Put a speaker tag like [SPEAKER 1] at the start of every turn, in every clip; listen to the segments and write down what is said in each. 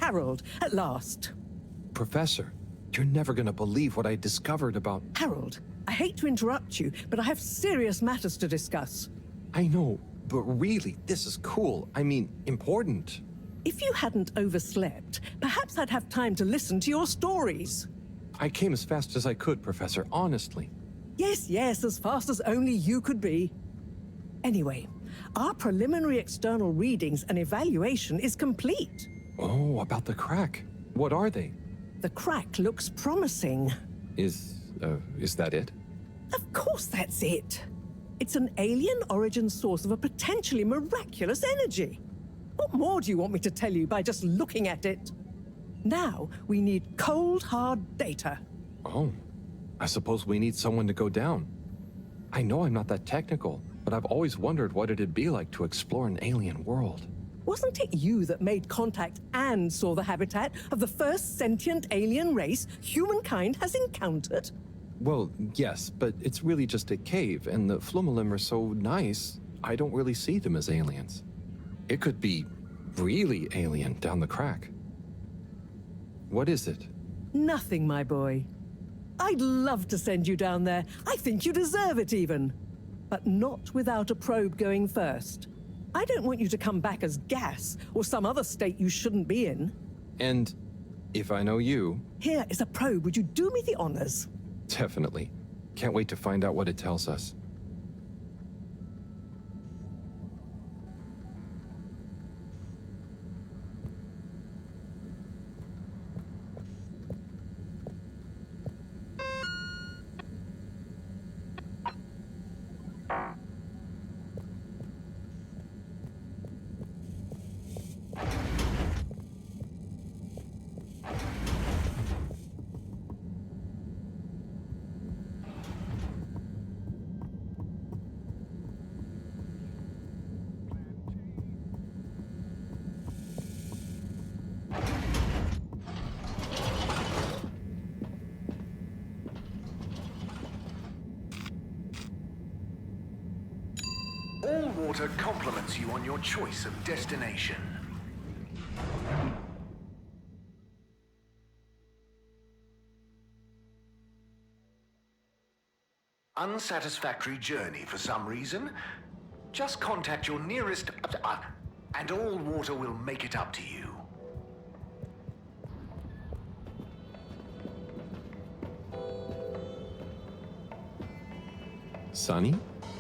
[SPEAKER 1] Harold, at last.
[SPEAKER 2] Professor, you're never gonna believe what I discovered about...
[SPEAKER 1] Harold, I hate to interrupt you, but I have serious matters to discuss.
[SPEAKER 2] I know, but really, this is cool. I mean, important.
[SPEAKER 1] If you hadn't overslept, perhaps I'd have time to listen to your stories.
[SPEAKER 2] I came as fast as I could, Professor, honestly.
[SPEAKER 1] Yes, yes, as fast as only you could be. Anyway, our preliminary external readings and evaluation is complete.
[SPEAKER 2] Oh, about the crack. What are they?
[SPEAKER 1] The crack looks promising.
[SPEAKER 2] Is that it?
[SPEAKER 1] Of course that's it. It's an alien origin source of a potentially miraculous energy. What more do you want me to tell you by just looking at it? Now, we need cold, hard data.
[SPEAKER 2] Oh, I suppose we need someone to go down. I know I'm not that technical, but I've always wondered what it'd be like to explore an alien world.
[SPEAKER 1] Wasn't it you that made contact and saw the habitat of the first sentient alien race humankind has encountered?
[SPEAKER 2] Well, yes, but it's really just a cave, and the Flumalim are so nice, I don't really see them as aliens. It could be really alien down the crack. What is it?
[SPEAKER 1] Nothing, my boy. I'd love to send you down there. I think you deserve it even. But not without a probe going first. I don't want you to come back as gas or some other state you shouldn't be in.
[SPEAKER 2] And if I know you...
[SPEAKER 1] Here is a probe. Would you do me the honors?
[SPEAKER 2] Definitely. Can't wait to find out what it tells us.
[SPEAKER 3] All water compliments you on your choice of destination. Unsatisfactory journey for some reason? Just contact your nearest... and all water will make it up to you.
[SPEAKER 2] Sunny?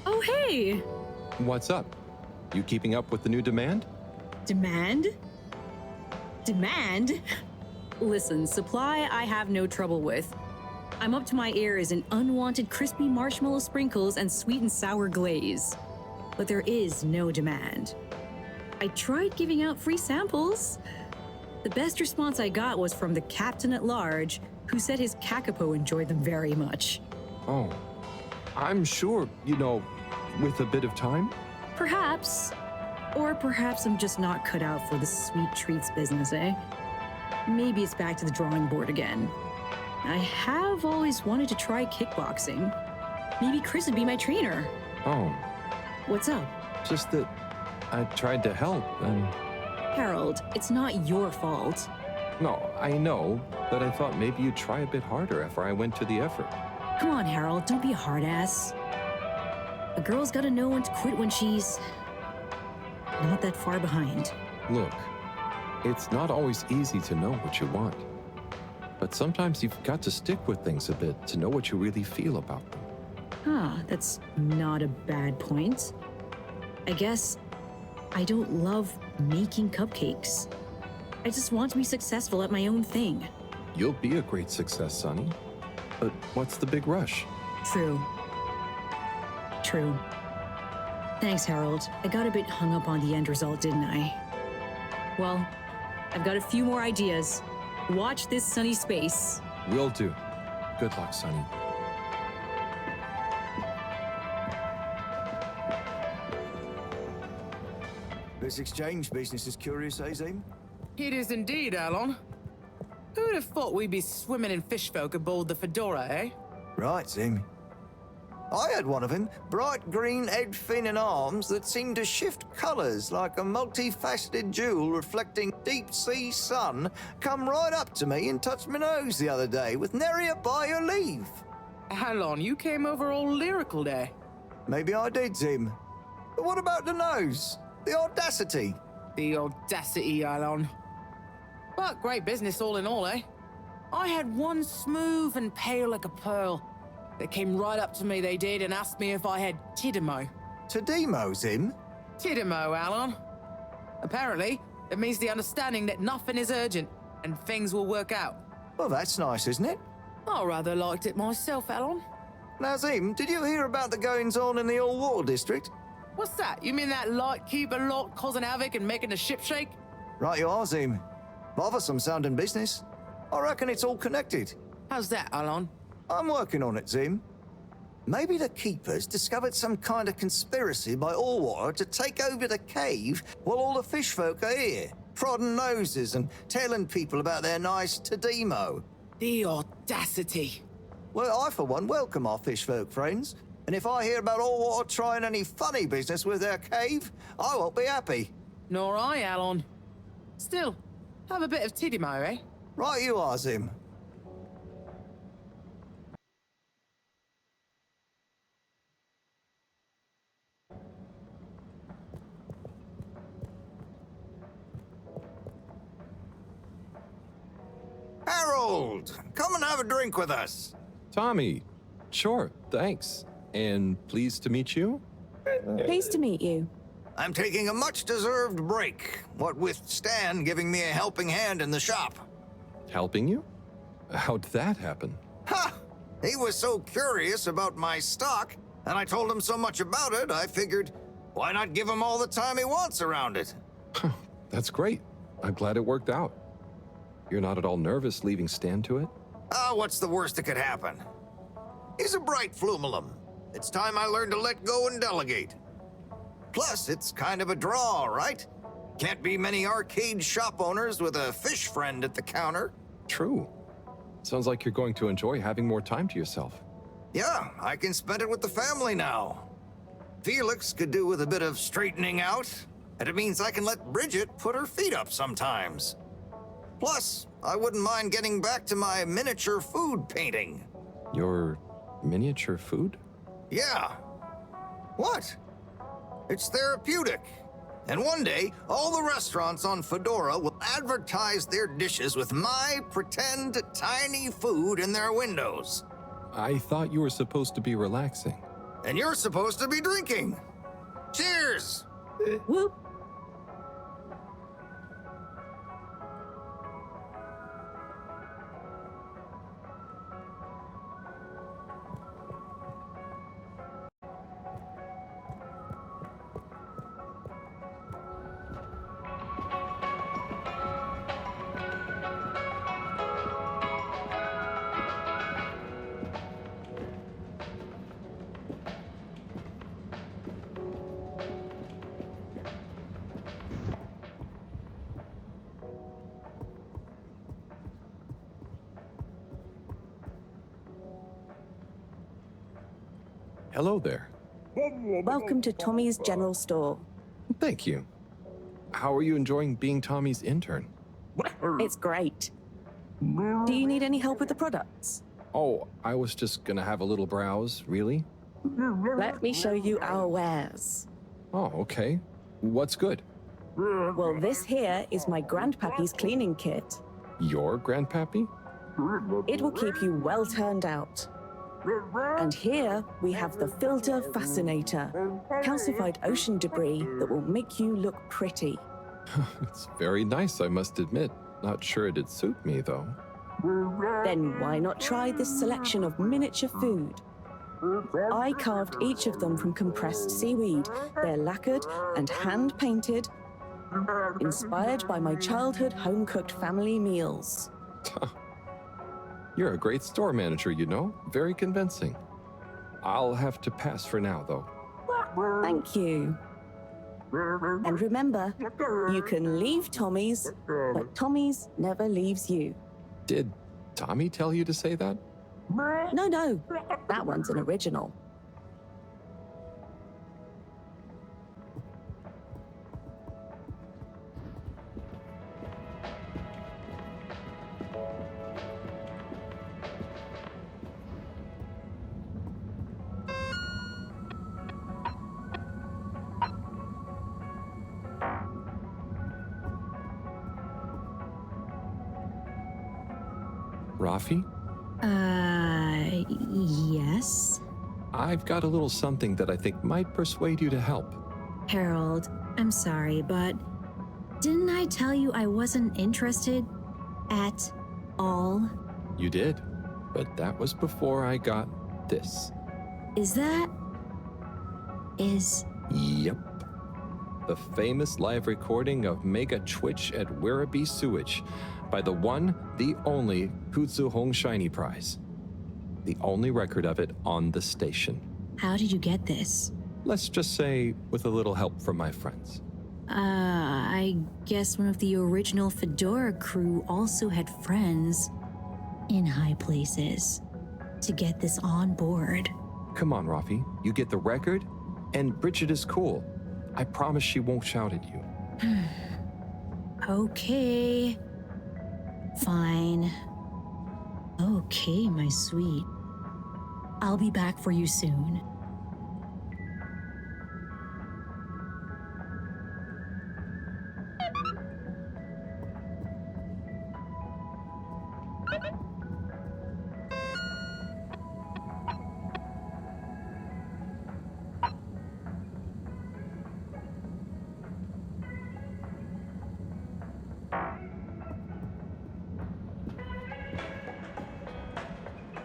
[SPEAKER 4] Oh, hey!
[SPEAKER 2] What's up? You keeping up with the new demand?
[SPEAKER 4] Demand? Demand? Listen, supply I have no trouble with. I'm up to my ears in unwanted crispy marshmallow sprinkles and sweet and sour glaze. But there is no demand. I tried giving out free samples. The best response I got was from the captain at large, who said his kakapo enjoyed them very much.
[SPEAKER 2] Oh, I'm sure, with a bit of time?
[SPEAKER 4] Perhaps. Or perhaps I'm just not cut out for the sweet treats business, eh? Maybe it's back to the drawing board again. I have always wanted to try kickboxing. Maybe Chris would be my trainer.
[SPEAKER 2] Oh.
[SPEAKER 4] What's up?
[SPEAKER 2] Just that I tried to help, and...
[SPEAKER 4] Harold, it's not your fault.
[SPEAKER 2] No, I know, but I thought maybe you'd try a bit harder after I went to the effort.
[SPEAKER 4] Come on, Harold, don't be a hard ass. A girl's gotta know when to quit when she's... not that far behind.
[SPEAKER 2] Look, it's not always easy to know what you want. But sometimes you've got to stick with things a bit to know what you really feel about them.
[SPEAKER 4] Ah, that's not a bad point. I guess I don't love making cupcakes. I just want to be successful at my own thing.
[SPEAKER 2] You'll be a great success, Sonny. But what's the big rush?
[SPEAKER 4] True. True. Thanks, Harold. I got a bit hung up on the end result, didn't I? Well, I've got a few more ideas. Watch this sunny space.
[SPEAKER 2] Will do. Good luck, Sonny.
[SPEAKER 5] This exchange business is curious, eh, Zim?
[SPEAKER 6] It is indeed, Alon. Who'd have thought we'd be swimming in fish folk aboard the Fedora, eh?
[SPEAKER 5] Right, Zim. I had one of him, bright green edge fin and arms that seemed to shift colours like a multifaceted jewel reflecting deep-sea sun, come right up to me and touched my nose the other day with nary a by your leave.
[SPEAKER 6] Alon, you came over all lyrical there.
[SPEAKER 5] Maybe I did, Zim. But what about the nose? The audacity?
[SPEAKER 6] The audacity, Alon. But great business all in all, eh? I had one smooth and pale like a pearl. They came right up to me, they did, and asked me if I had Tidimo.
[SPEAKER 5] Tadimo, Zim?
[SPEAKER 6] Tidimo, Alon. Apparently, it means the understanding that nothing is urgent and things will work out.
[SPEAKER 5] Well, that's nice, isn't it?
[SPEAKER 6] I rather liked it myself, Alon.
[SPEAKER 5] Now, Zim, did you hear about the goings-on in the all-water district?
[SPEAKER 6] What's that? You mean that lightkeeper lot causing havoc and making the ship shake?
[SPEAKER 5] Right you are, Zim. Bothersome sounding business. I reckon it's all connected.
[SPEAKER 6] How's that, Alon?
[SPEAKER 5] I'm working on it, Zim. Maybe the keepers discovered some kind of conspiracy by Allwater to take over the cave while all the fish folk are here, prodding noses and telling people about their nice Tadimo.
[SPEAKER 6] The audacity.
[SPEAKER 5] Well, I, for one, welcome our fish folk friends. And if I hear about Allwater trying any funny business with their cave, I won't be happy.
[SPEAKER 6] Nor I, Alon. Still, have a bit of Tidimo, eh?
[SPEAKER 5] Right you are, Zim. Harold, come and have a drink with us.
[SPEAKER 2] Tommy, sure, thanks. And pleased to meet you?
[SPEAKER 7] Pleased to meet you.
[SPEAKER 5] I'm taking a much-deserved break, what with Stan giving me a helping hand in the shop.
[SPEAKER 2] Helping you? How'd that happen?
[SPEAKER 5] Ha! He was so curious about my stock, and I told him so much about it, I figured, why not give him all the time he wants around it?
[SPEAKER 2] That's great. I'm glad it worked out. You're not at all nervous leaving Stan to it?
[SPEAKER 5] What's the worst that could happen? He's a bright flumalum. It's time I learned to let go and delegate. Plus, it's kind of a draw, right? Can't be many arcade shop owners with a fish friend at the counter.
[SPEAKER 2] True. Sounds like you're going to enjoy having more time to yourself.
[SPEAKER 5] Yeah, I can spend it with the family now. Felix could do with a bit of straightening out, and it means I can let Bridget put her feet up sometimes. Plus, I wouldn't mind getting back to my miniature food painting.
[SPEAKER 2] Your miniature food?
[SPEAKER 5] Yeah. What? It's therapeutic. And one day, all the restaurants on Fedora will advertise their dishes with my pretend tiny food in their windows.
[SPEAKER 2] I thought you were supposed to be relaxing.
[SPEAKER 5] And you're supposed to be drinking. Cheers!
[SPEAKER 7] Whoop.
[SPEAKER 2] Hello there.
[SPEAKER 7] Welcome to Tommy's General Store.
[SPEAKER 2] Thank you. How are you enjoying being Tommy's intern?
[SPEAKER 7] It's great. Do you need any help with the products?
[SPEAKER 2] Oh, I was just gonna have a little browse, really?
[SPEAKER 7] Let me show you our wares.
[SPEAKER 2] Oh, okay. What's good?
[SPEAKER 7] Well, this here is my grandpappy's cleaning kit.
[SPEAKER 2] Your grandpappy?
[SPEAKER 7] It will keep you well turned out. And here we have the Filter Fascinator, calcified ocean debris that will make you look pretty.
[SPEAKER 2] It's very nice, I must admit. Not sure it'd suit me, though.
[SPEAKER 7] Then why not try this selection of miniature food? I carved each of them from compressed seaweed. They're lacquered and hand-painted, inspired by my childhood home-cooked family meals.
[SPEAKER 2] You're a great store manager, you know. Very convincing. I'll have to pass for now, though.
[SPEAKER 7] Thank you. And remember, you can leave Tommy's, but Tommy's never leaves you.
[SPEAKER 2] Did Tommy tell you to say that?
[SPEAKER 7] No, that one's an original.
[SPEAKER 2] Rafi?
[SPEAKER 4] Yes?
[SPEAKER 2] I've got a little something that I think might persuade you to help.
[SPEAKER 4] Harold, I'm sorry, but didn't I tell you I wasn't interested at all?
[SPEAKER 2] You did, but that was before I got this. Yep. The famous live recording of Mega Twitch at Werribee Sewage by the one, the only Kutsu Hong Shiny Prize. The only record of it on the station.
[SPEAKER 4] How did you get this?
[SPEAKER 2] Let's just say with a little help from my friends.
[SPEAKER 4] I guess one of the original Fedora crew also had friends in high places to get this on board.
[SPEAKER 2] Come on, Rafi. You get the record, and Bridget is cool. I promise she won't shout at you.
[SPEAKER 4] Okay. Fine. Okay, my sweet. I'll be back for you soon.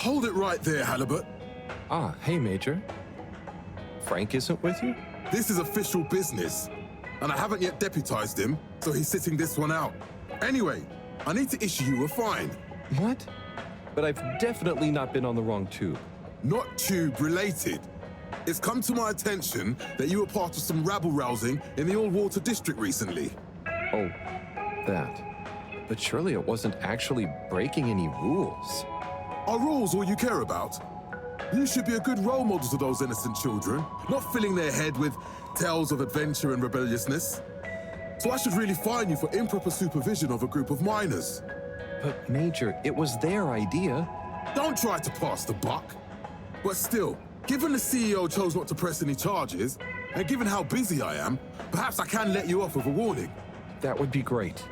[SPEAKER 8] Hold it right there, Halibut.
[SPEAKER 2] Ah, hey, Major. Frank isn't with you?
[SPEAKER 8] This is official business, and I haven't yet deputized him, so he's sitting this one out. Anyway, I need to issue you a fine.
[SPEAKER 2] What? But I've definitely not been on the wrong tube.
[SPEAKER 8] Not tube-related. It's come to my attention that you were part of some rabble-rousing in the Old Water District recently.
[SPEAKER 2] Oh, that. But surely it wasn't actually breaking any rules.
[SPEAKER 8] Are rules all you care about? You should be a good role model to those innocent children, not filling their head with tales of adventure and rebelliousness. So I should really fine you for improper supervision of a group of minors.
[SPEAKER 2] But Major, it was their idea.
[SPEAKER 8] Don't try to pass the buck. But still, given the CEO chose not to press any charges, and given how busy I am, perhaps I can let you off with a warning.
[SPEAKER 2] That would be great.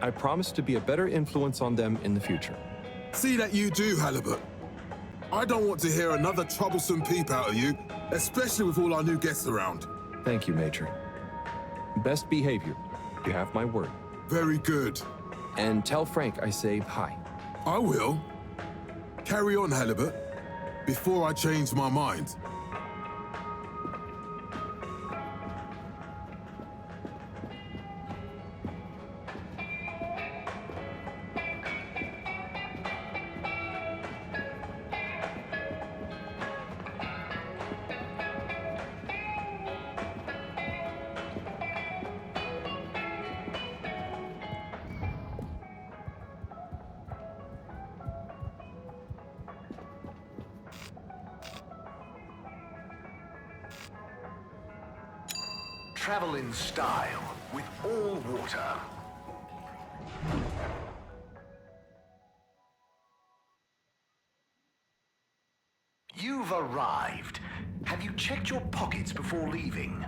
[SPEAKER 2] I promise to be a better influence on them in the future.
[SPEAKER 8] See that you do, Halibut. I don't want to hear another troublesome peep out of you, especially with all our new guests around.
[SPEAKER 2] Thank you, Major. Best behavior. You have my word.
[SPEAKER 8] Very good.
[SPEAKER 2] And tell Frank I say hi.
[SPEAKER 8] I will. Carry on, Halibut, before I change my mind.
[SPEAKER 3] Travel in style with all water. You've arrived. Have you checked your pockets before leaving?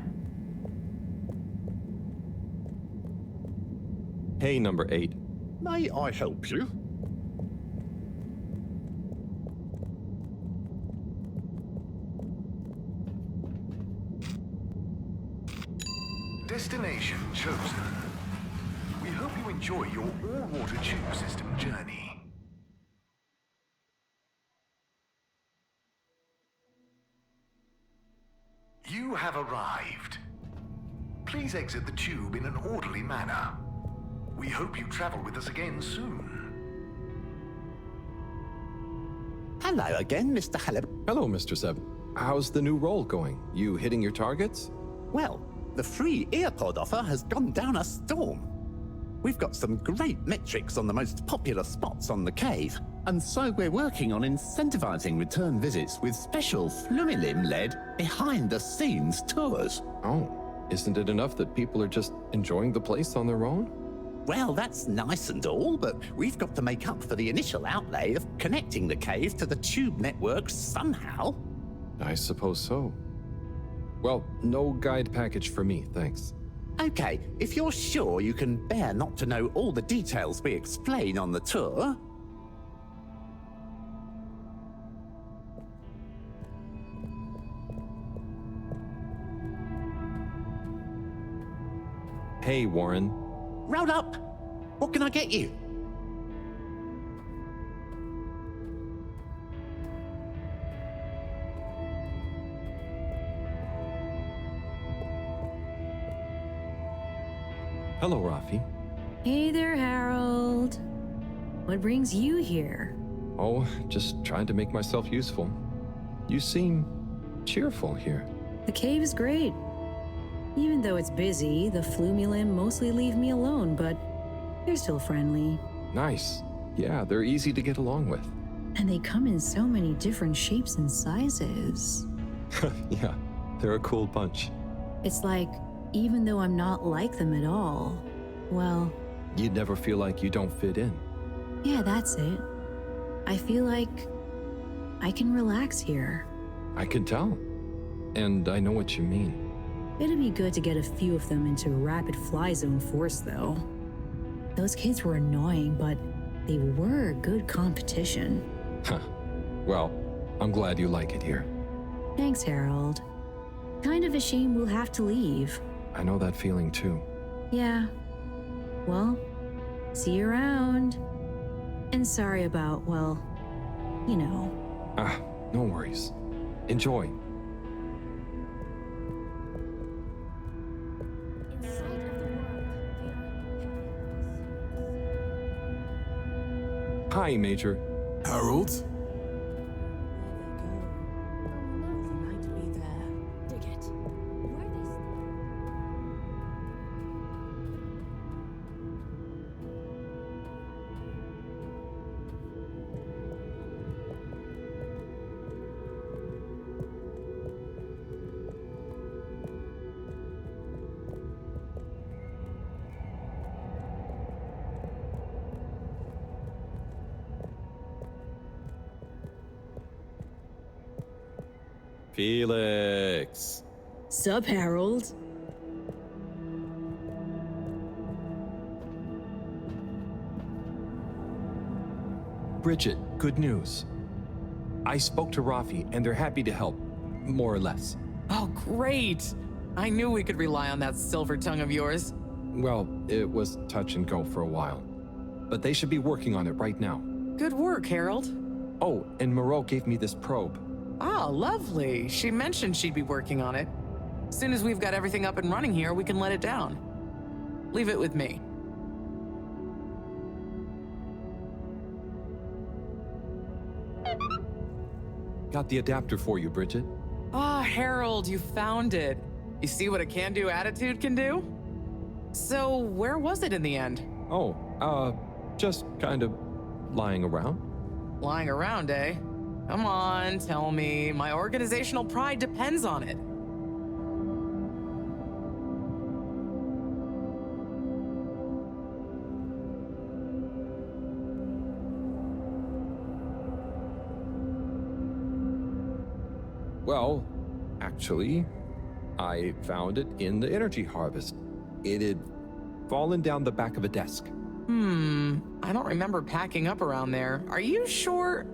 [SPEAKER 2] Hey, number 8.
[SPEAKER 9] May I help you?
[SPEAKER 3] Destination chosen. We hope you enjoy your all-water tube system journey. You have arrived. Please exit the tube in an orderly manner. We hope you travel with us again soon.
[SPEAKER 9] Hello again, Mr. Halibut.
[SPEAKER 2] Hello, Mr. 7. How's the new role going? You hitting your targets?
[SPEAKER 9] Well, the free earpod offer has gone down a storm. We've got some great metrics on the most popular spots on the cave, and so we're working on incentivizing return visits with special Flumilim-led behind-the-scenes tours.
[SPEAKER 2] Oh, isn't it enough that people are just enjoying the place on their own?
[SPEAKER 9] Well, that's nice and all, but we've got to make up for the initial outlay of connecting the cave to the tube network somehow.
[SPEAKER 2] I suppose so. Well, no guide package for me, thanks.
[SPEAKER 9] Okay, if you're sure you can bear not to know all the details we explain on the tour.
[SPEAKER 2] Hey, Warren.
[SPEAKER 9] Round up! What can I get you?
[SPEAKER 2] Hello, Rafi.
[SPEAKER 4] Hey there, Harold. What brings you here?
[SPEAKER 2] Oh, just trying to make myself useful. You seem cheerful here.
[SPEAKER 4] The cave is great. Even though it's busy, the Flumilim mostly leave me alone, but they're still friendly.
[SPEAKER 2] Nice. Yeah, they're easy to get along with.
[SPEAKER 4] And they come in so many different shapes and sizes.
[SPEAKER 2] Yeah, they're a cool bunch.
[SPEAKER 4] It's like, even though I'm not like them at all, well...
[SPEAKER 2] You'd never feel like you don't fit in.
[SPEAKER 4] Yeah, that's it. I feel like I can relax here.
[SPEAKER 2] I can tell. And I know what you mean.
[SPEAKER 4] It'd be good to get a few of them into Rapid Fly Zone Force, though. Those kids were annoying, but they were good competition.
[SPEAKER 2] Huh. Well, I'm glad you like it here.
[SPEAKER 4] Thanks, Harold. Kind of a shame we'll have to leave.
[SPEAKER 2] I know that feeling too.
[SPEAKER 4] Yeah. Well, see you around. And sorry about, well, you know.
[SPEAKER 2] Ah, no worries. Enjoy. Hi, Major.
[SPEAKER 8] Harold?
[SPEAKER 2] Felix.
[SPEAKER 4] Sup, Harold?
[SPEAKER 2] Bridget, good news. I spoke to Rafi, and they're happy to help, more or less.
[SPEAKER 6] Oh, great! I knew we could rely on that silver tongue of yours.
[SPEAKER 2] Well, it was touch and go for a while. But they should be working on it right now.
[SPEAKER 6] Good work, Harold.
[SPEAKER 2] Oh, and Moreau gave me this probe.
[SPEAKER 6] Ah, lovely. She mentioned she'd be working on it. As soon as we've got everything up and running here, we can let it down. Leave it with me.
[SPEAKER 2] Got the adapter for you, Bridget.
[SPEAKER 6] Ah, Harold, you found it. You see what a can-do attitude can do? So, where was it in the end?
[SPEAKER 2] Oh, just kind of lying around.
[SPEAKER 6] Lying around, eh? Come on, tell me. My organizational pride depends on it.
[SPEAKER 2] Well, actually, I found it in the energy harvest. It had fallen down the back of a desk.
[SPEAKER 6] I don't remember packing up around there. Are you sure?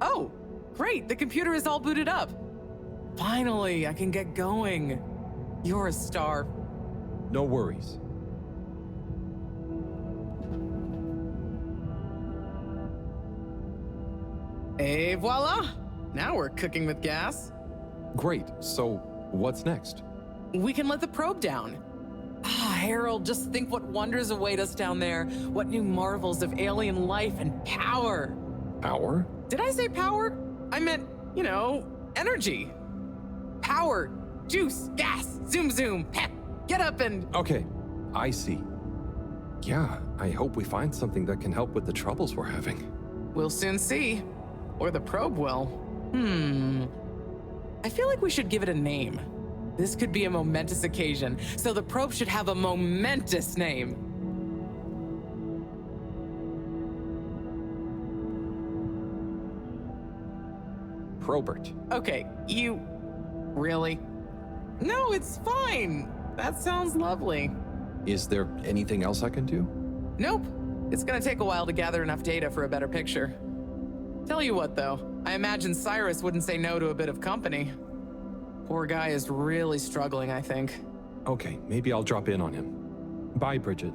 [SPEAKER 6] Oh, great, the computer is all booted up. Finally, I can get going. You're a star.
[SPEAKER 2] No worries.
[SPEAKER 6] Et voila! Now we're cooking with gas.
[SPEAKER 2] Great, so what's next?
[SPEAKER 6] We can let the probe down. Ah, Harold, just think what wonders await us down there. What new marvels of alien life and power.
[SPEAKER 2] Power?
[SPEAKER 6] Did I say power? I meant, you know, energy. Power, juice, gas, zoom zoom, pep, get up and...
[SPEAKER 2] Okay, I see. Yeah, I hope we find something that can help with the troubles we're having.
[SPEAKER 6] We'll soon see. Or the probe will. I feel like we should give it a name. This could be a momentous occasion, so the probe should have a momentous name.
[SPEAKER 2] Probert.
[SPEAKER 6] Okay, you... Really? No, it's fine. That sounds lovely.
[SPEAKER 2] Is there anything else I can do?
[SPEAKER 6] Nope. It's gonna take a while to gather enough data for a better picture. Tell you what, though. I imagine Cyrus wouldn't say no to a bit of company. Poor guy is really struggling, I think.
[SPEAKER 2] Okay, maybe I'll drop in on him. Bye, Bridget.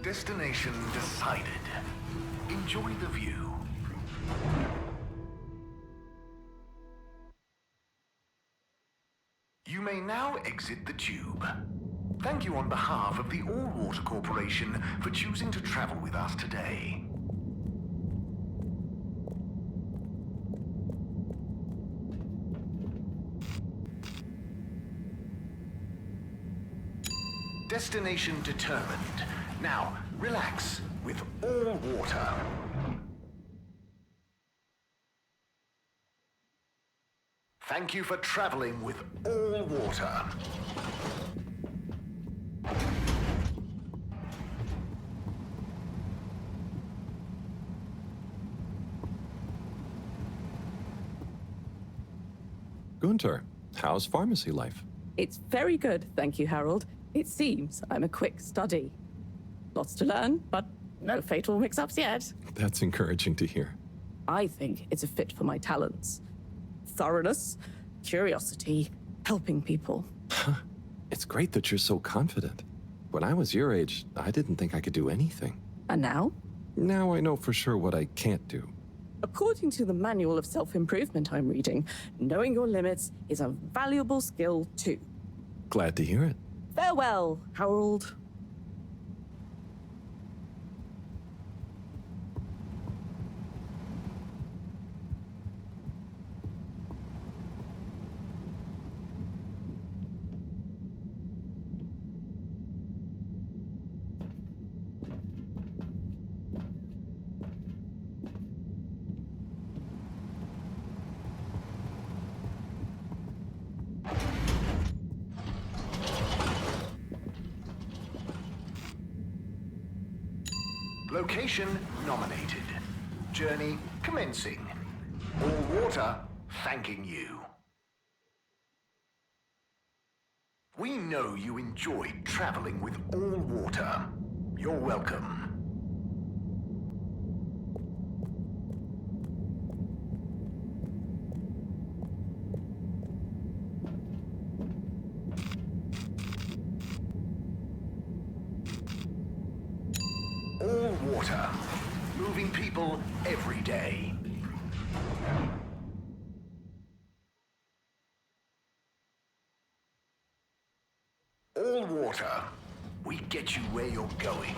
[SPEAKER 3] Destination decided. Enjoy the view. You may now exit the tube. Thank you on behalf of the All-Water Corporation for choosing to travel with us today. Destination determined. Now, relax with all water. Thank you for traveling with all water.
[SPEAKER 2] Gunter, how's pharmacy life?
[SPEAKER 7] It's very good, thank you, Harold. It seems I'm a quick study. Lots to learn, but no fatal mix-ups yet.
[SPEAKER 2] That's encouraging to hear.
[SPEAKER 7] I think it's a fit for my talents. Thoroughness, curiosity, helping people.
[SPEAKER 2] It's great that you're so confident. When I was your age, I didn't think I could do anything.
[SPEAKER 7] And now?
[SPEAKER 2] Now I know for sure what I can't do.
[SPEAKER 7] According to the manual of self-improvement I'm reading, knowing your limits is a valuable skill too.
[SPEAKER 2] Glad to hear it.
[SPEAKER 7] Farewell, Harold.
[SPEAKER 3] Location nominated. Journey commencing. All water thanking you. We know you enjoyed traveling with all water. You're welcome. All water. Moving people every day. All water. We get you where you're going.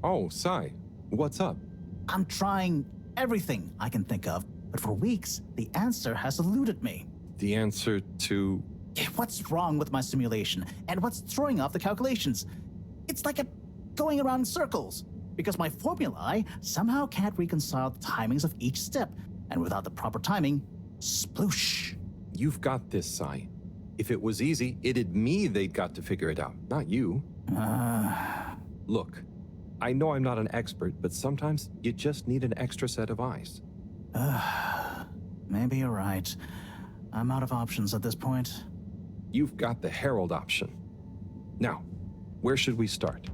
[SPEAKER 2] Oh, Sai, what's up?
[SPEAKER 10] I'm trying everything I can think of, but for weeks, the answer has eluded me.
[SPEAKER 2] The answer to...
[SPEAKER 10] What's wrong with my simulation, and what's throwing off the calculations? It's like going around in circles, because my formulae somehow can't reconcile the timings of each step, and without the proper timing, sploosh.
[SPEAKER 2] You've got this, Sai. If it was easy, it'd me they'd got to figure it out, not you. Look, I know I'm not an expert, but sometimes you just need an extra set of eyes.
[SPEAKER 10] Maybe you're right. I'm out of options at this point.
[SPEAKER 2] you've got the Herald option. Now, where should we start?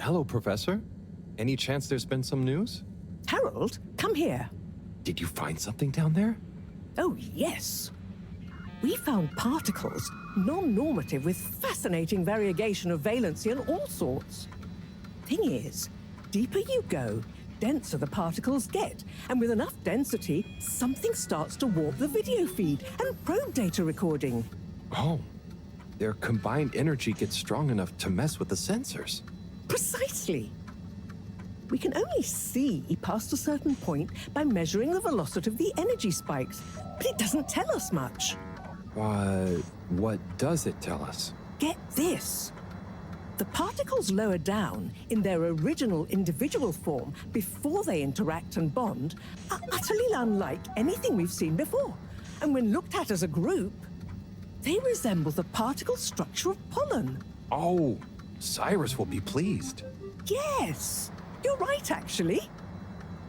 [SPEAKER 2] Hello, Professor. Any chance there's been some news?
[SPEAKER 1] Harold, come here.
[SPEAKER 2] Did you find something down there?
[SPEAKER 1] Oh, yes. We found particles, non-normative with fascinating variegation of valency and all sorts. Thing is, deeper you go, denser the particles get, and with enough density, something starts to warp the video feed and probe data recording.
[SPEAKER 2] Oh, their combined energy gets strong enough to mess with the sensors.
[SPEAKER 1] Precisely. We can only see past a certain point by measuring the velocity of the energy spikes, but it doesn't tell us much.
[SPEAKER 2] What does it tell us?
[SPEAKER 1] Get this. The particles lower down in their original individual form before they interact and bond are utterly unlike anything we've seen before. And when looked at as a group, they resemble the particle structure of pollen.
[SPEAKER 2] Oh, Cyrus will be pleased.
[SPEAKER 1] Yes, you're right, actually.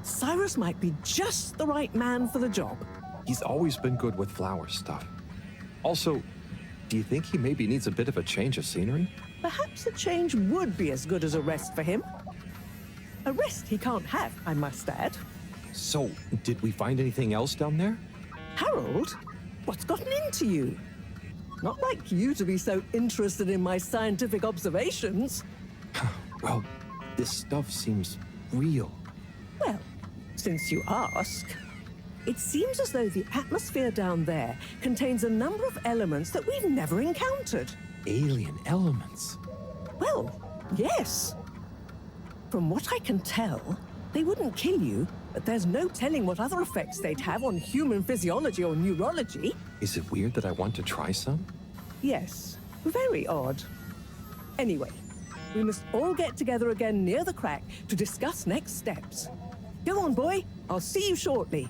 [SPEAKER 1] Cyrus might be just the right man for the job.
[SPEAKER 2] He's always been good with flower stuff. Also, do you think he maybe needs a bit of a change of scenery?
[SPEAKER 1] Perhaps a change would be as good as a rest for him. A rest he can't have, I must add.
[SPEAKER 2] So, did we find anything else down there?
[SPEAKER 1] Harold, what's gotten into you? Not like you to be so interested in my scientific observations.
[SPEAKER 2] Well, this stuff seems real,
[SPEAKER 1] Well, since you ask, it seems as though the atmosphere down there contains a number of elements that we've never encountered.
[SPEAKER 2] Alien elements.
[SPEAKER 1] Well, yes. From what I can tell, they wouldn't kill you, but there's no telling what other effects they'd have on human physiology or neurology.
[SPEAKER 2] Is it weird that I want to try some?
[SPEAKER 1] Yes, very odd. Anyway, we must all get together again near the crack to discuss next steps. Go on, boy. I'll see you shortly.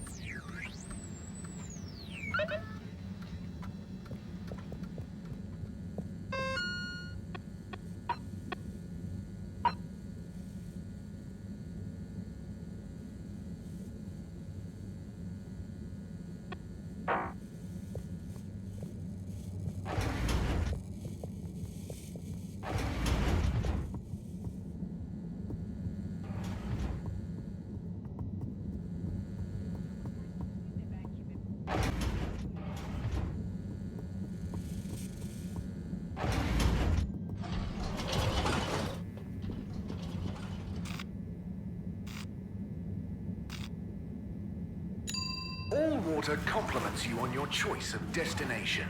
[SPEAKER 3] All water compliments you on your choice of destination.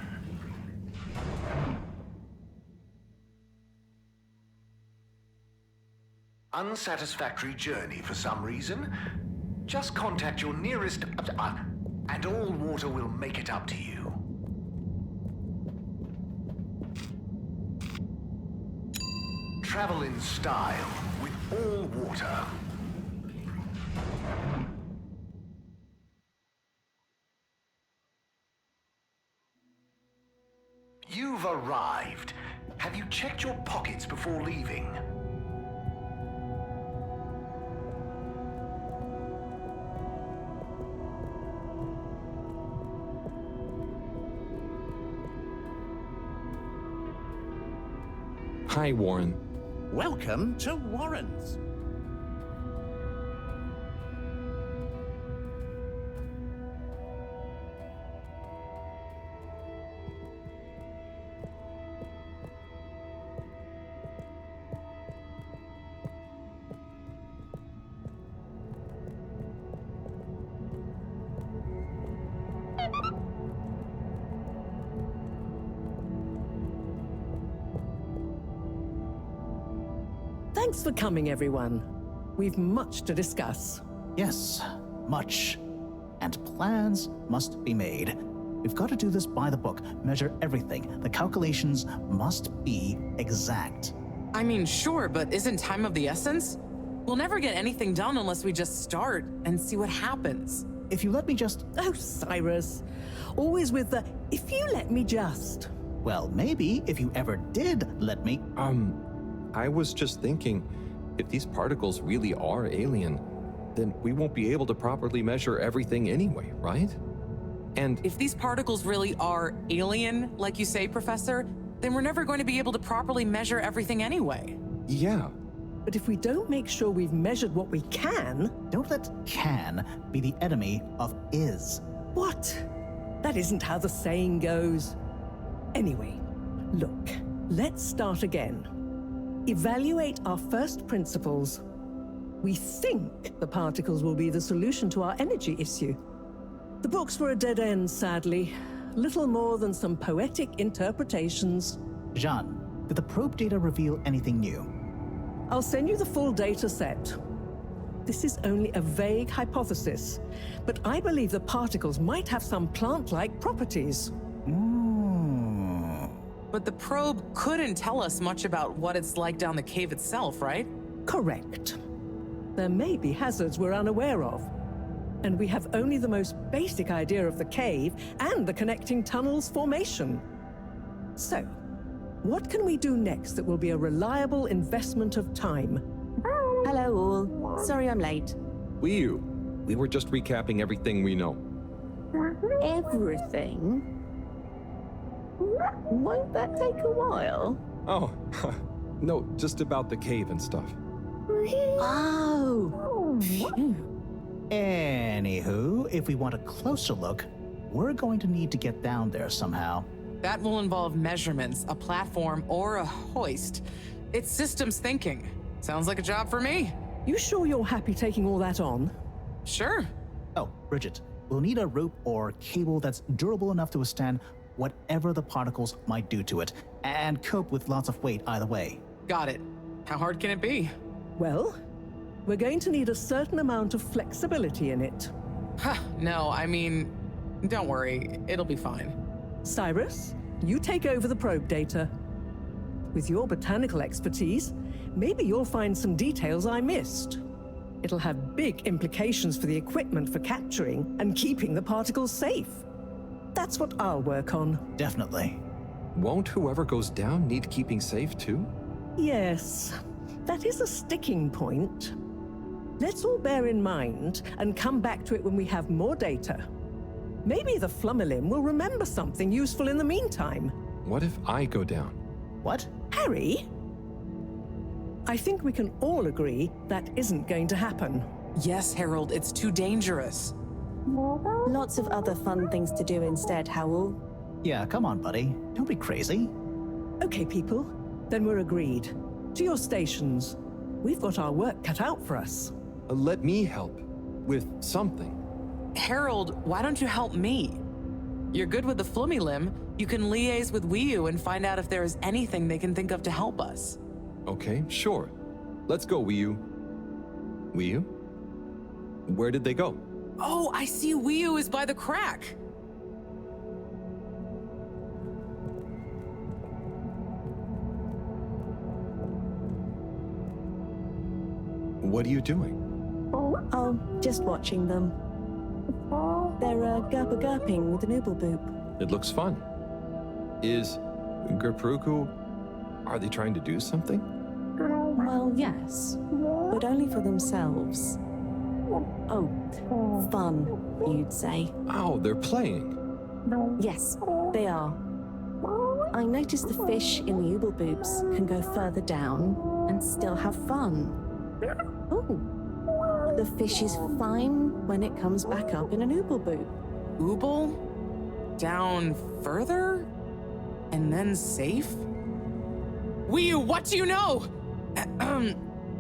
[SPEAKER 3] Unsatisfactory journey for some reason? Just contact your nearest... and all water will make it up to you. Travel in style with all water. You've arrived. Have you checked your pockets before leaving?
[SPEAKER 2] Hi, Warren.
[SPEAKER 9] Welcome to Warren's.
[SPEAKER 1] Thanks for coming, everyone. We've much to discuss.
[SPEAKER 10] Yes, much. And plans must be made. We've got to do this by the book, measure everything. The calculations must be exact.
[SPEAKER 6] I mean, sure, but isn't time of the essence? We'll never get anything done unless we just start and see what happens.
[SPEAKER 10] If you let me just...
[SPEAKER 1] Oh, Cyrus. Always with the, if you let me just.
[SPEAKER 10] Well, maybe if you ever did let me...
[SPEAKER 2] I was just thinking, if these particles really are alien, then we won't be able to properly measure everything anyway, right? And
[SPEAKER 6] If these particles really are alien, like you say, Professor, then we're never going to be able to properly measure everything anyway.
[SPEAKER 2] yeah,
[SPEAKER 1] But if we don't make sure we've measured what we can...
[SPEAKER 10] Don't let can be the enemy of is.
[SPEAKER 1] What? That isn't how the saying goes. Anyway, look, let's start again. Evaluate our first principles. We think the particles will be the solution to our energy issue. The books were a dead end, sadly. Little more than some poetic interpretations.
[SPEAKER 10] Jean, did the probe data reveal anything new?
[SPEAKER 1] I'll send you the full data set. This is only a vague hypothesis, but I believe the particles might have some plant-like properties.
[SPEAKER 6] But the probe couldn't tell us much about what it's like down the cave itself, right?
[SPEAKER 1] Correct. There may be hazards we're unaware of, and we have only the most basic idea of the cave and the connecting tunnels formation. So, what can we do next that will be a reliable investment of time?
[SPEAKER 7] Hello all. Sorry I'm late.
[SPEAKER 2] we were just recapping everything we know.
[SPEAKER 7] Everything? Won't that take a while?
[SPEAKER 2] Oh, no, just about the cave and stuff.
[SPEAKER 7] Oh.
[SPEAKER 10] Anywho, if we want a closer look, we're going to need to get down there somehow.
[SPEAKER 6] That will involve measurements, a platform, or a hoist. It's systems thinking. Sounds like a job for me.
[SPEAKER 1] You sure you're happy taking all that on?
[SPEAKER 6] Sure.
[SPEAKER 10] Oh, Bridget, we'll need a rope or cable that's durable enough to withstand whatever the particles might do to it, and cope with lots of weight either way.
[SPEAKER 6] Got it. How hard can it be?
[SPEAKER 1] Well, we're going to need a certain amount of flexibility in it.
[SPEAKER 6] No, I mean, don't worry. It'll be fine.
[SPEAKER 1] Cyrus, you take over the probe data. With your botanical expertise, maybe you'll find some details I missed. It'll have big implications for the equipment for capturing and keeping the particles safe. That's what I'll work on.
[SPEAKER 10] Definitely.
[SPEAKER 2] Won't whoever goes down need keeping safe too?
[SPEAKER 1] Yes, that is a sticking point. Let's all bear in mind and come back to it when we have more data. Maybe the Flummerlim will remember something useful in the meantime.
[SPEAKER 2] What if I go down?
[SPEAKER 10] What?
[SPEAKER 1] Harry? I think we can all agree that isn't going to happen.
[SPEAKER 6] Yes, Harold, it's too dangerous.
[SPEAKER 7] Lots of other fun things to do instead, Howell.
[SPEAKER 10] Yeah, come on, buddy. Don't be crazy.
[SPEAKER 1] Okay, people, then we're agreed. To your stations. We've got our work cut out for us.
[SPEAKER 2] Let me help with something.
[SPEAKER 6] Harold, why don't you help me? You're good with the Flummerlim. You can liaise with Wiu and find out if there is anything they can think of to help us.
[SPEAKER 2] Okay, sure. Let's go, Wiu. Wiu? Where did they go?
[SPEAKER 6] Oh, I see Wiu is by the crack.
[SPEAKER 2] What are you doing?
[SPEAKER 7] Oh, just watching them. They're gerping with an oobleboop.
[SPEAKER 2] It looks fun. Is Gertrude, are they trying to do something?
[SPEAKER 7] Well, yes, but only for themselves. Oh, fun, you'd say.
[SPEAKER 2] Oh, they're playing.
[SPEAKER 7] Yes, they are. I noticed the fish in the oobleboops can go further down and still have fun. Oh, the fish is fine when it comes back up in an oobleboop.
[SPEAKER 6] Ooble? Down further? And then safe? Wiu, what do you know?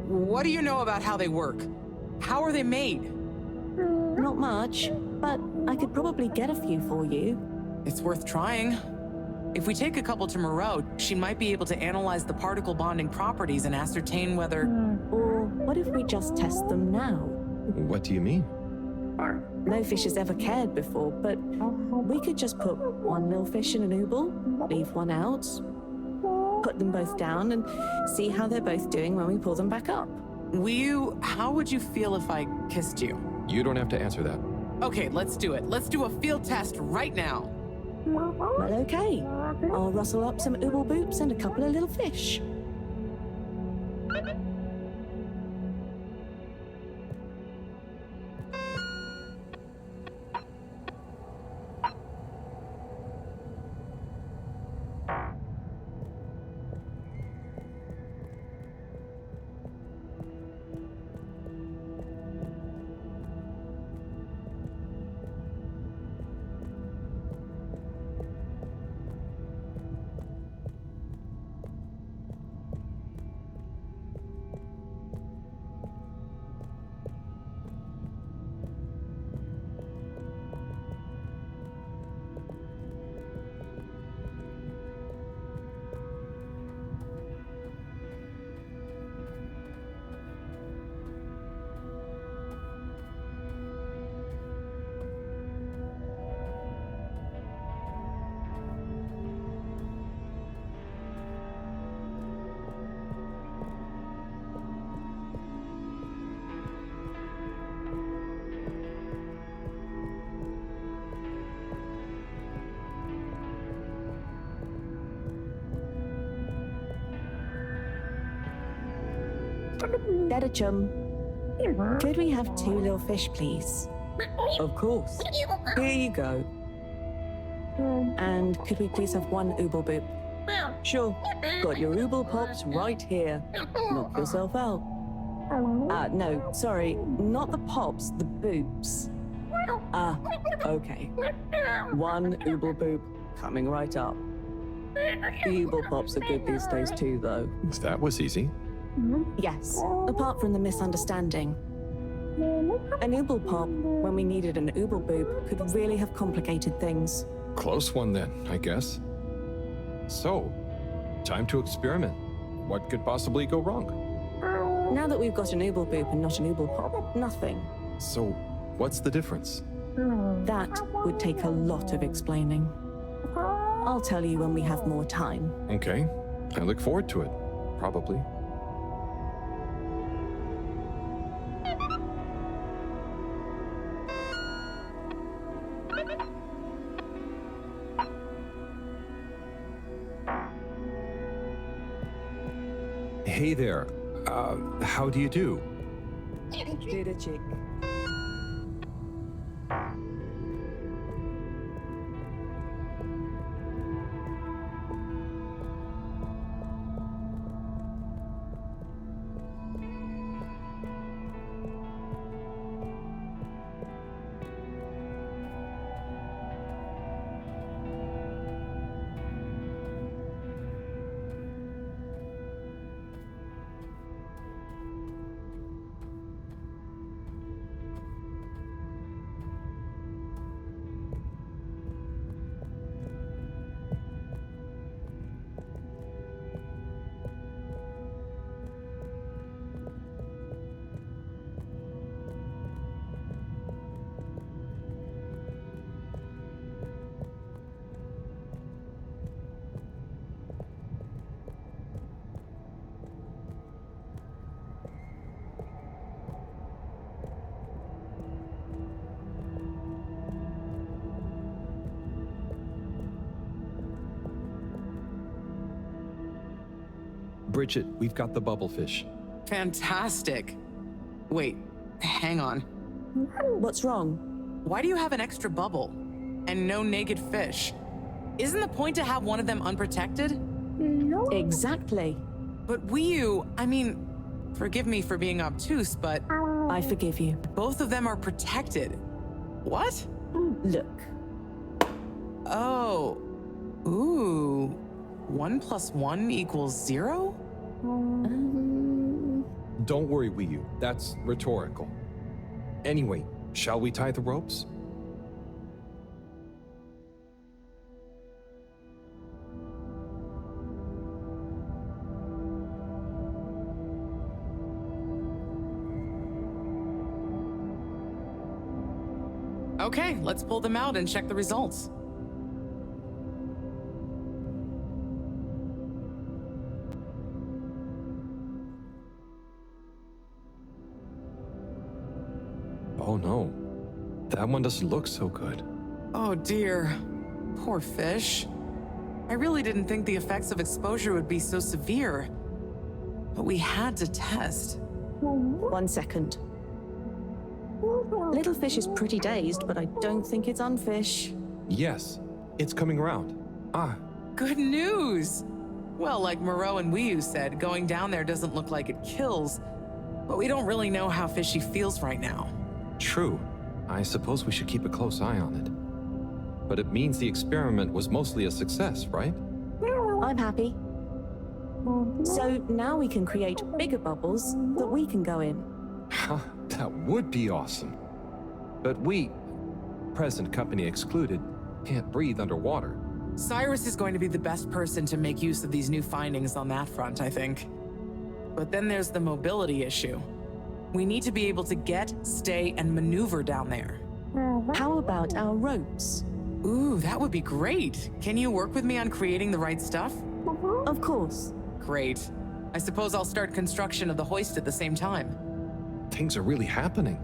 [SPEAKER 6] What do you know about how they work? How are they made?
[SPEAKER 7] Not much, but I could probably get a few for you.
[SPEAKER 6] It's worth trying. If we take a couple to Moreau, she might be able to analyze the particle bonding properties and ascertain whether...
[SPEAKER 7] Or what if we just test them now?
[SPEAKER 2] What do you mean?
[SPEAKER 7] No fish has ever cared before, but we could just put one little fish in an ooble, leave one out, put them both down, and see how they're both doing when we pull them back up.
[SPEAKER 6] Wiu, how would you feel if I kissed you?
[SPEAKER 2] You don't have to answer that.
[SPEAKER 6] Okay, let's do it. Let's do a field test right now.
[SPEAKER 7] Well, okay. I'll rustle up some oobleboops and a couple of little fish. Better chum. Could we have 2 little fish, please? Of course. Here you go. And could we please have 1 oobleboop? Sure. Got your ooble pops right here. Knock yourself out. No, sorry. Not the pops, the boops. Okay. 1 oobleboop coming right up. The ooble pops are good these days too, though.
[SPEAKER 2] That was easy.
[SPEAKER 7] Yes, apart from the misunderstanding. An ooble pop, when we needed an ooble boob, could really have complicated things.
[SPEAKER 2] Close one then, I guess. So, time to experiment. What could possibly go wrong?
[SPEAKER 7] Now that we've got an ooble boob and not an ooble pop, nothing.
[SPEAKER 2] So, what's the difference?
[SPEAKER 7] That would take a lot of explaining. I'll tell you when we have more time.
[SPEAKER 2] Okay, I look forward to it. Probably. Hey there. How do you do?
[SPEAKER 1] Data check.
[SPEAKER 2] Bridget, we've got the bubblefish.
[SPEAKER 6] Fantastic. Wait, hang on.
[SPEAKER 7] What's wrong?
[SPEAKER 6] Why do you have an extra bubble? And no naked fish? Isn't the point to have one of them unprotected?
[SPEAKER 7] Exactly.
[SPEAKER 6] But I mean, forgive me for being obtuse, but
[SPEAKER 7] I forgive you.
[SPEAKER 6] both of them are protected. What?
[SPEAKER 7] Look.
[SPEAKER 6] Oh. Ooh. 1 + 1 = 0?
[SPEAKER 2] Don't worry, Wii U. That's rhetorical. Anyway, shall we tie the ropes?
[SPEAKER 6] Okay, let's pull them out and check the results.
[SPEAKER 2] Oh no. That one doesn't look so good.
[SPEAKER 6] Oh dear. Poor fish. I really didn't think the effects of exposure would be so severe. But we had to test.
[SPEAKER 7] 1 second. Little fish is pretty dazed, but I don't think it's unfish.
[SPEAKER 2] Yes, it's coming around. Ah,
[SPEAKER 6] Good news! Well, like Moreau and Wiyu said, going down there doesn't look like it kills, but we don't really know how fishy feels right now.
[SPEAKER 2] true. I suppose we should keep a close eye on it. But it means the experiment was mostly a success, right?
[SPEAKER 7] I'm happy. So now we can create bigger bubbles that we can go in.
[SPEAKER 2] Huh, that would be awesome. But we, present company excluded, can't breathe underwater.
[SPEAKER 6] Cyrus is going to be the best person to make use of these new findings on that front, I think. But then there's the mobility issue. We need to be able to get, stay, and maneuver down there.
[SPEAKER 7] How about our ropes?
[SPEAKER 6] Ooh, that would be great. Can you work with me on creating the right stuff?
[SPEAKER 7] Of course.
[SPEAKER 6] Great. I suppose I'll start construction of the hoist at the same time.
[SPEAKER 2] Things are really happening.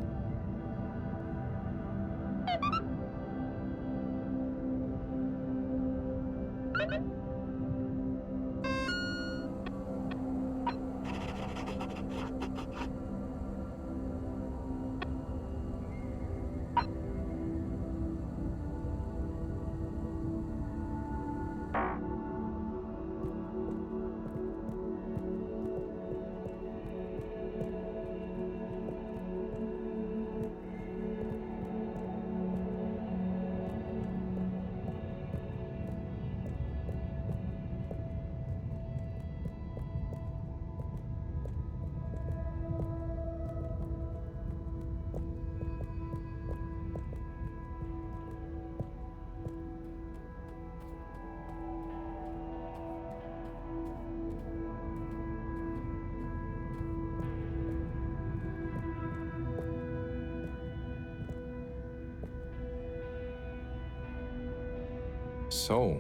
[SPEAKER 2] So,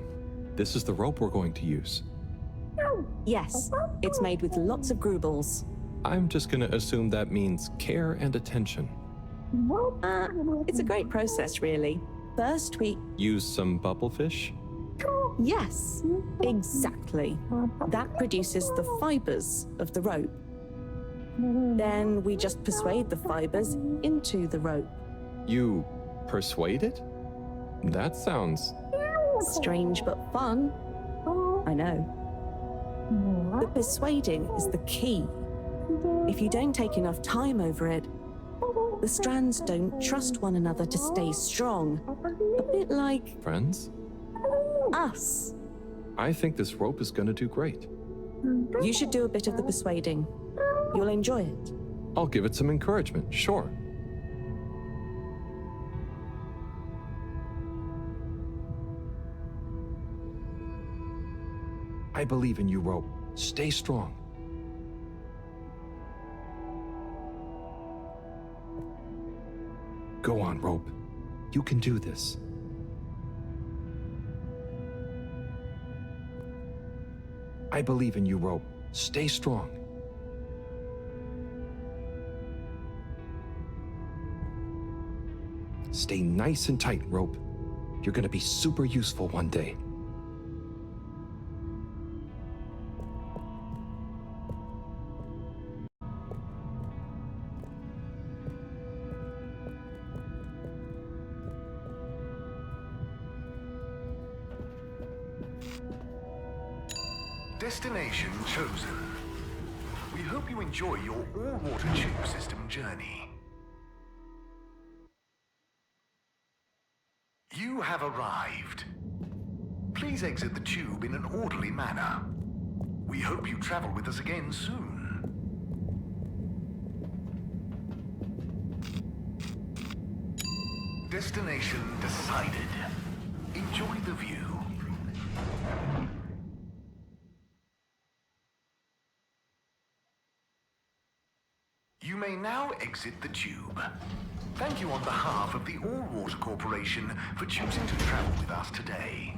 [SPEAKER 2] this is the rope we're going to use.
[SPEAKER 7] Yes, it's made with lots of grubles.
[SPEAKER 2] I'm just gonna assume that means care and attention.
[SPEAKER 7] It's a great process, really. First, we...
[SPEAKER 2] Use some bubblefish?
[SPEAKER 7] Yes, exactly. That produces the fibers of the rope. Then we just persuade the fibers into the rope.
[SPEAKER 2] You persuade it? That sounds...
[SPEAKER 7] Strange but fun. I know. The persuading is the key. If you don't take enough time over it, the strands don't trust one another to stay strong. A bit like
[SPEAKER 2] Friends?
[SPEAKER 7] us.
[SPEAKER 2] I think this rope is gonna do great.
[SPEAKER 7] You should do a bit of the persuading. You'll enjoy it.
[SPEAKER 2] I'll give it some encouragement, sure. I believe in you, rope. Stay strong. Go on, rope. You can do this. I believe in you, rope. Stay strong. Stay nice and tight, rope. You're gonna be super useful one day.
[SPEAKER 3] Destination chosen. We hope you enjoy your all-water tube system journey. You have arrived. Please exit the tube in an orderly manner. We hope you travel with us again soon. Destination decided. Enjoy the view. You may now exit the tube. Thank you on behalf of the All Water Corporation for choosing to travel with us today.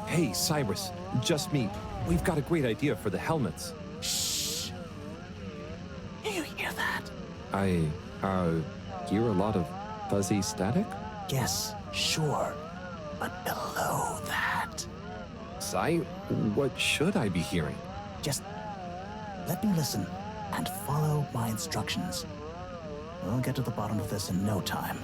[SPEAKER 2] Hey, Cyrus, just me. We've got a great idea for the helmets.
[SPEAKER 10] Shh. Do you hear that?
[SPEAKER 2] I, hear a lot of fuzzy static?
[SPEAKER 10] Yes, sure. But below that,
[SPEAKER 2] Cy, what should I be hearing?
[SPEAKER 10] just let me listen and follow my instructions. We'll get to the bottom of this in no time.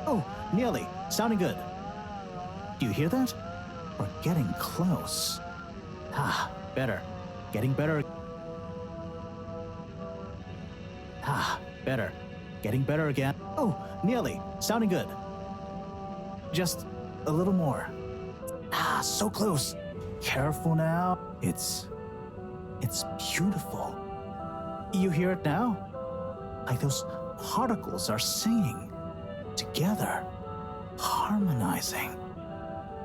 [SPEAKER 10] Oh, nearly. Sounding good. Do you hear that? We're getting close. Ah, better. Getting better. Ah, better. Getting better again. Oh, nearly. Sounding good. Just a little more. Ah, so close. Careful now. It's beautiful. You hear it now? Like those particles are singing together, harmonizing.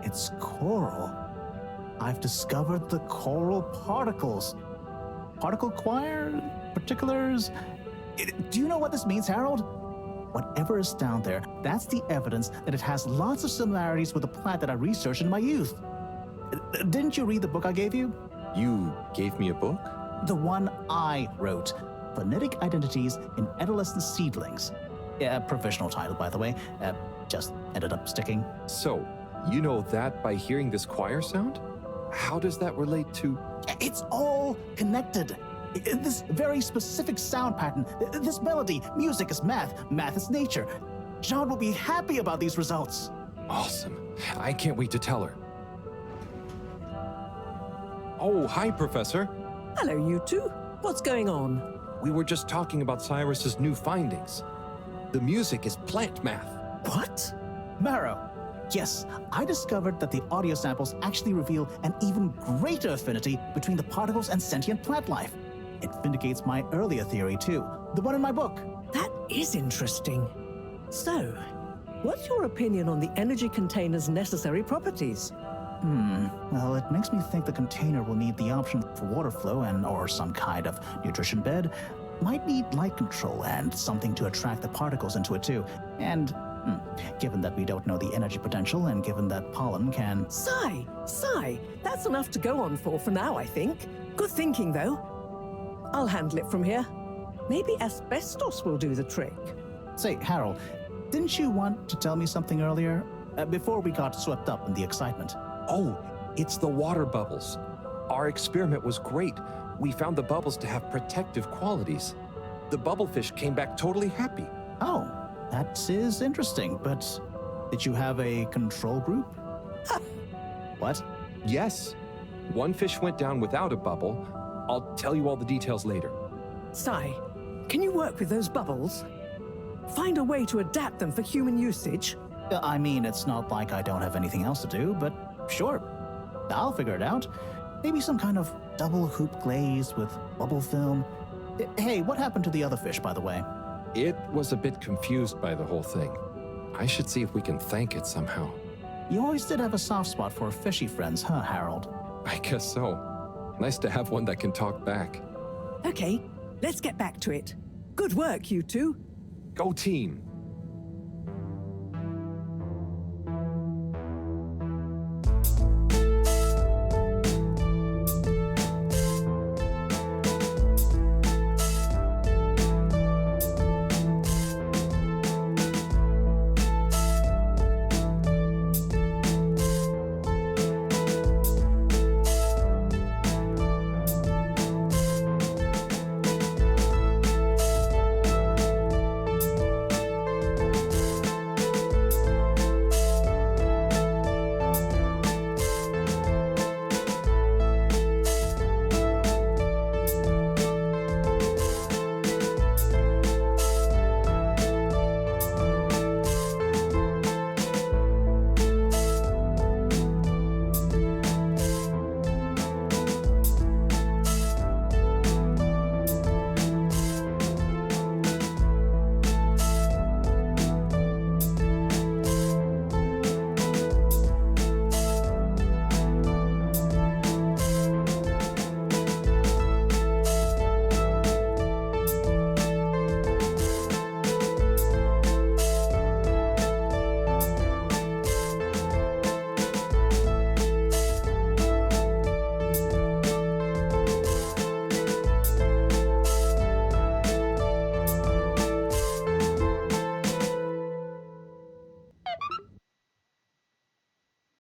[SPEAKER 10] It's choral. I've discovered the choral particles. Particle choir? Particulars? Do you know what this means, Harold? Whatever is down there, that's the evidence that it has lots of similarities with the plant that I researched in my youth. Didn't you read the book I gave you?
[SPEAKER 2] You gave me a book?
[SPEAKER 10] The one I wrote. Phonetic Identities in Adolescent Seedlings. Professional title, by the way. Just ended up sticking.
[SPEAKER 2] So, you know that by hearing this choir sound? How does that relate to...
[SPEAKER 10] It's all connected. This very specific sound pattern, this melody, music is math, math is nature. John will be happy about these results.
[SPEAKER 2] Awesome. I can't wait to tell her. Oh, hi, Professor.
[SPEAKER 1] Hello, you two. What's going on?
[SPEAKER 2] We were just talking about Cyrus's new findings. The music is plant math.
[SPEAKER 10] What? Marrow, Yes, I discovered that the audio samples actually reveal an even greater affinity between the particles and sentient plant life. It vindicates my earlier theory, too, the one in my book.
[SPEAKER 1] That is interesting. So, what's your opinion on the energy container's necessary properties?
[SPEAKER 10] Well, it makes me think the container will need the option for water flow or some kind of nutrition bed. Might need light control and something to attract the particles into it, too. And given that we don't know the energy potential and given that pollen can...
[SPEAKER 1] Sigh! That's enough to go on for now, I think. Good thinking, though. I'll handle it from here. Maybe asbestos will do the trick.
[SPEAKER 10] Say, Harold, didn't you want to tell me something earlier? Before we got swept up in the excitement.
[SPEAKER 2] Oh, it's the water bubbles. Our experiment was great. We found the bubbles to have protective qualities. The bubblefish came back totally happy.
[SPEAKER 10] Oh, that is interesting, but did you have a control group? What?
[SPEAKER 2] Yes. One fish went down without a bubble. I'll tell you all the details later.
[SPEAKER 1] Sigh, can you work with those bubbles? Find a way to adapt them for human usage?
[SPEAKER 10] I mean, it's not like I don't have anything else to do, but sure. I'll figure it out. Maybe some kind of double hoop glaze with bubble film. Hey, what happened to the other fish, by the way?
[SPEAKER 2] It was a bit confused by the whole thing. I should see if we can thank it somehow.
[SPEAKER 10] You always did have a soft spot for fishy friends, huh, Harold?
[SPEAKER 2] I guess so. Nice to have one that can talk back.
[SPEAKER 1] Okay, let's get back to it. Good work, you two.
[SPEAKER 2] Go team!